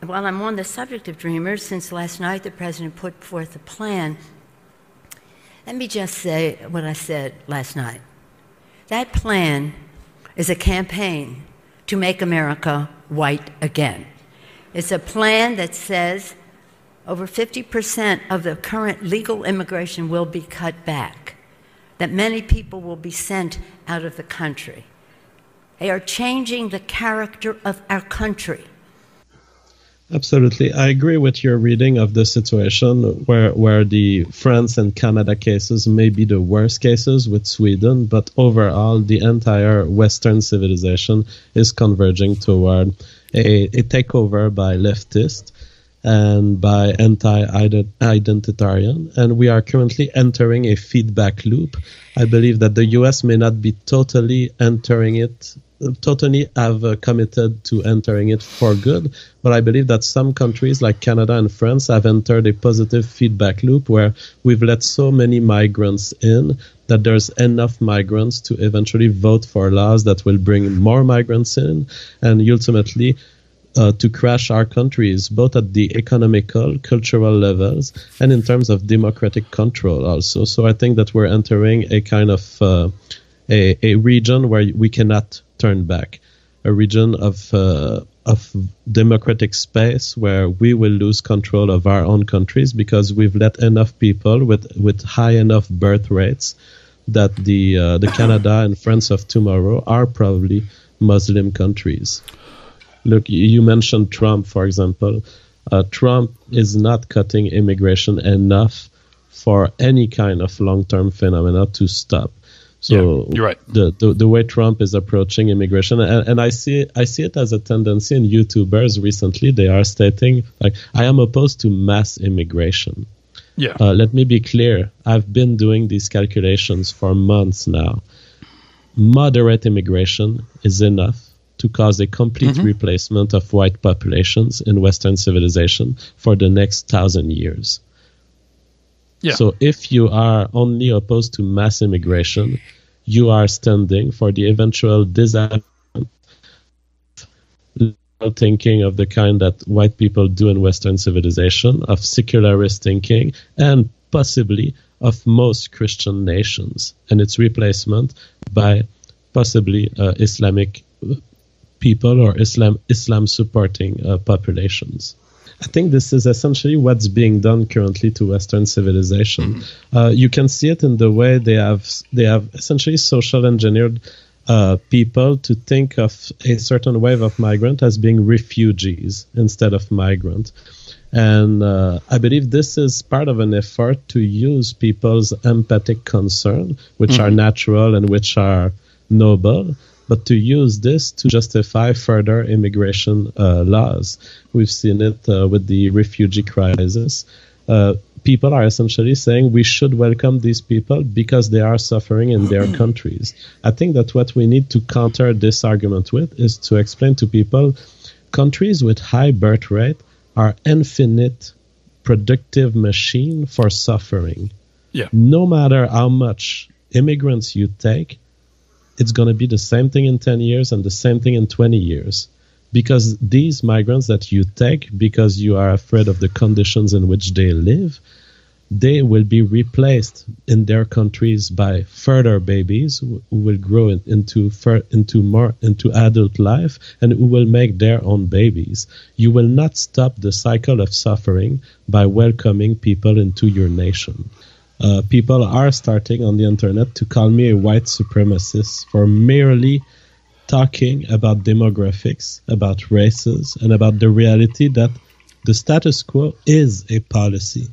While I'm on the subject of dreamers, since last night the president put forth a plan, let me just say what I said last night. That plan is a campaign to make America white again. It's a plan that says over 50% of the current legal immigration will be cut back, that many people will be sent out of the country. They are changing the character of our country. Absolutely. I agree with your reading of the situation where the France and Canada cases may be the worst cases with Sweden, but overall the entire Western civilization is converging toward a takeover by leftists and by anti-identitarian. And we are currently entering a feedback loop. I believe that the US may not be totally have committed to entering it for good, but I believe that some countries like Canada and France have entered a positive feedback loop where we've let so many migrants in that there's enough migrants to eventually vote for laws that will bring more migrants in and ultimately to crash our countries, both at the economical, cultural levels, and in terms of democratic control also. So I think that we're entering a kind of a region where we cannot turn back, a region of democratic space where we will lose control of our own countries because we've let enough people with high enough birth rates that the Canada and France of tomorrow are probably Muslim countries. Look, you mentioned Trump, for example. Trump is not cutting immigration enough for any kind of long-term phenomena to stop. So yeah, you're right. The way Trump is approaching immigration, and I see it as a tendency in YouTubers recently. They are stating, like, I am opposed to mass immigration. Yeah. Let me be clear. I've been doing these calculations for months now. Moderate immigration is enough to cause a complete replacement of white populations in Western civilization for the next 1,000 years. Yeah. So if you are only opposed to mass immigration, you are standing for the eventual disappointment thinking of the kind that white people do in Western civilization, of secularist thinking, and possibly of most Christian nations, and its replacement by possibly Islamic people or Islam supporting populations. I think this is essentially what's being done currently to Western civilization. You can see it in the way they have essentially social engineered people to think of a certain wave of migrant as being refugees instead of migrant. And I believe this is part of an effort to use people's empathic concern, which are natural and which are noble, but to use this to justify further immigration laws. We've seen it with the refugee crisis. People are essentially saying we should welcome these people because they are suffering in their countries. I think that what we need to counter this argument with is to explain to people countries with high birth rate are infinite productive machine for suffering. Yeah. No matter how much immigrants you take, it's going to be the same thing in 10 years and the same thing in 20 years. Because these migrants that you take, because you are afraid of the conditions in which they live, they will be replaced in their countries by further babies who will grow into adult life and who will make their own babies. You will not stop the cycle of suffering by welcoming people into your nation. People are starting on the internet to call me a white supremacist for merely talking about demographics, about races, and about the reality that the status quo is a policy.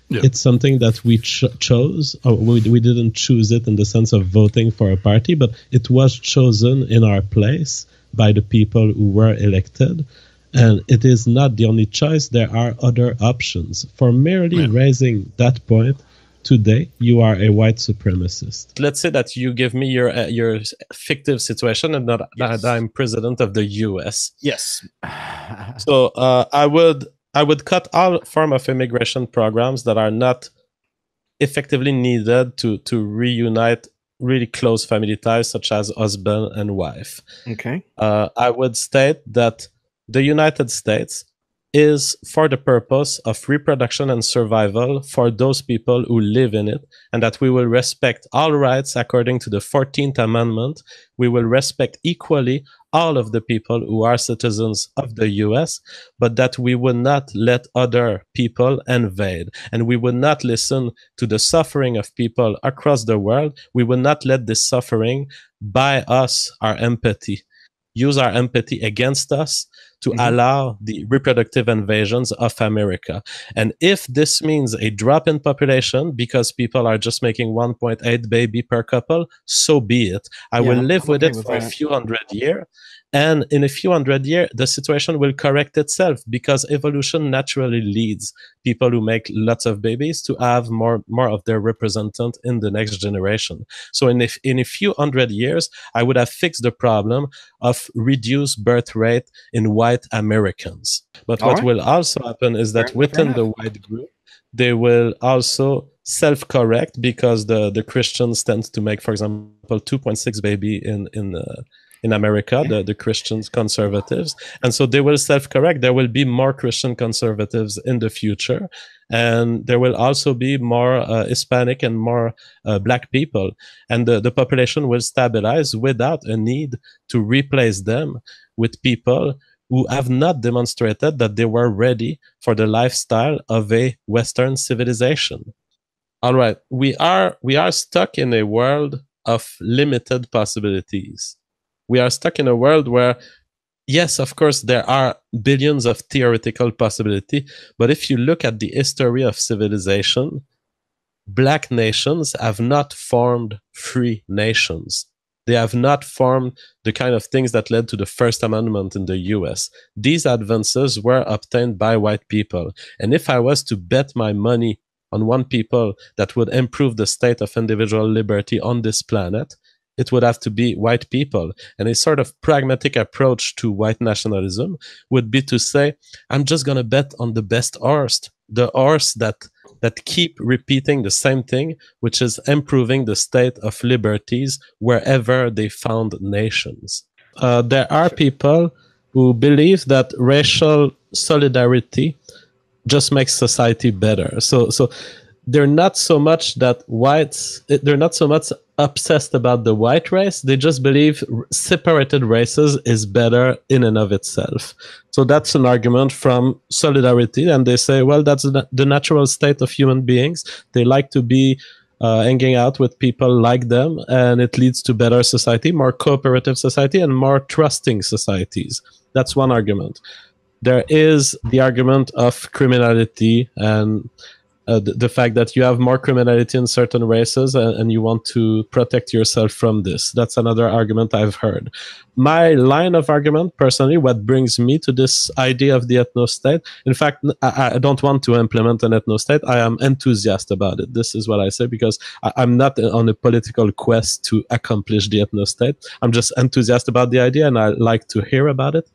Yeah. It's something that we chose, or we didn't choose it in the sense of voting for a party, but it was chosen in our place by the people who were elected. And it is not the only choice. There are other options. For merely raising that point, today, you are a white supremacist. Let's say that you give me your fictive situation and that I'm president of the U.S. Yes. So I would cut all form of immigration programs that are not effectively needed to reunite really close family ties, such as husband and wife. Okay. I would state that the United States is for the purpose of reproduction and survival for those people who live in it, and that we will respect all rights according to the 14th Amendment. We will respect equally all of the people who are citizens of the US, but that we would not let other people invade, and we would not listen to the suffering of people across the world. We would not let this suffering buy us our empathy, use our empathy against us to allow the reproductive invasions of America. And if this means a drop in population because people are just making 1.8 baby per couple, so be it. I will live with it for a few hundred years. And in a few hundred years, the situation will correct itself, because evolution naturally leads people who make lots of babies to have more of their representant in the next generation. So in a few hundred years, I would have fixed the problem of reduced birth rate in white Americans. But what will also happen is that within the white group, they will also self-correct, because the Christians tend to make, for example, 2.6 baby in America, the Christians conservatives. And so they will self-correct. There will be more Christian conservatives in the future. And there will also be more Hispanic and more Black people. And the population will stabilize without a need to replace them with people who have not demonstrated that they were ready for the lifestyle of a Western civilization. All right, we are stuck in a world of limited possibilities. We are stuck in a world where, yes, of course, there are billions of theoretical possibility, but if you look at the history of civilization, Black nations have not formed free nations. They have not formed the kind of things that led to the First Amendment in the US. These advances were obtained by white people. And if I was to bet my money on one people that would improve the state of individual liberty on this planet, it would have to be white people. And a sort of pragmatic approach to white nationalism would be to say, I'm just going to bet on the best horse, the horse that keep repeating the same thing, which is improving the state of liberties wherever they found nations. There are people who believe that racial solidarity just makes society better. So they're not so much obsessed about the white race. They just believe separated races is better in and of itself. So that's an argument from solidarity. And they say, well, that's the natural state of human beings. They like to be hanging out with people like them, and it leads to better society, more cooperative society, and more trusting societies. That's one argument. There is the argument of criminality and the fact that you have more criminality in certain races and you want to protect yourself from this. That's another argument I've heard. My line of argument, personally, what brings me to this idea of the ethno-state, in fact, I don't want to implement an ethno-state. I am enthusiastic about it. This is what I say, because I'm not on a political quest to accomplish the ethno-state. I'm just enthusiastic about the idea, and I like to hear about it.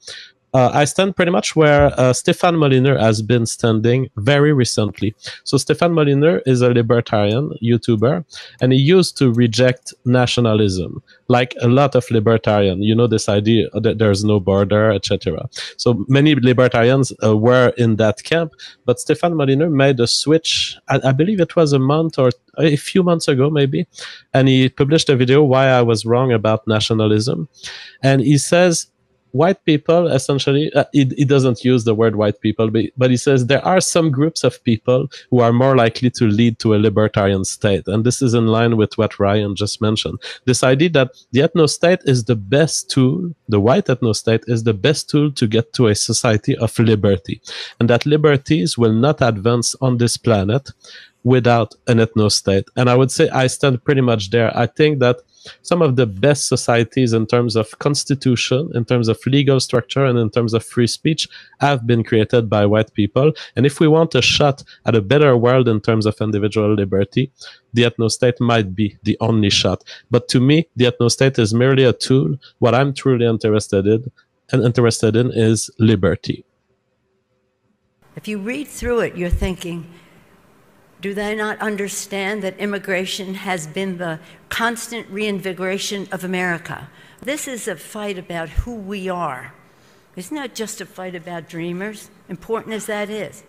I stand pretty much where Stéphane Molyneux has been standing very recently. So Stéphane Molyneux is a libertarian YouTuber, and he used to reject nationalism, like a lot of libertarians. You know, this idea that there's no border, etc. So many libertarians were in that camp, but Stéphane Molyneux made a switch, I believe it was a month or a few months ago maybe, and he published a video why I was wrong about nationalism. And he says, white people, essentially, he doesn't use the word white people, but he says there are some groups of people who are more likely to lead to a libertarian state. And this is in line with what Ryan just mentioned. This idea that the ethno-state is the best tool, the white ethno-state is the best tool to get to a society of liberty. And that liberties will not advance on this planet without an ethno-state. And I would say I stand pretty much there. I think that some of the best societies in terms of constitution, in terms of legal structure, and in terms of free speech have been created by white people. And if we want a shot at a better world in terms of individual liberty, the ethno-state might be the only shot. But to me, the ethno-state is merely a tool. What I'm truly interested in is liberty. If you read through it, you're thinking, do they not understand that immigration has been the constant reinvigoration of America? This is a fight about who we are. It's not just a fight about dreamers, important as that is.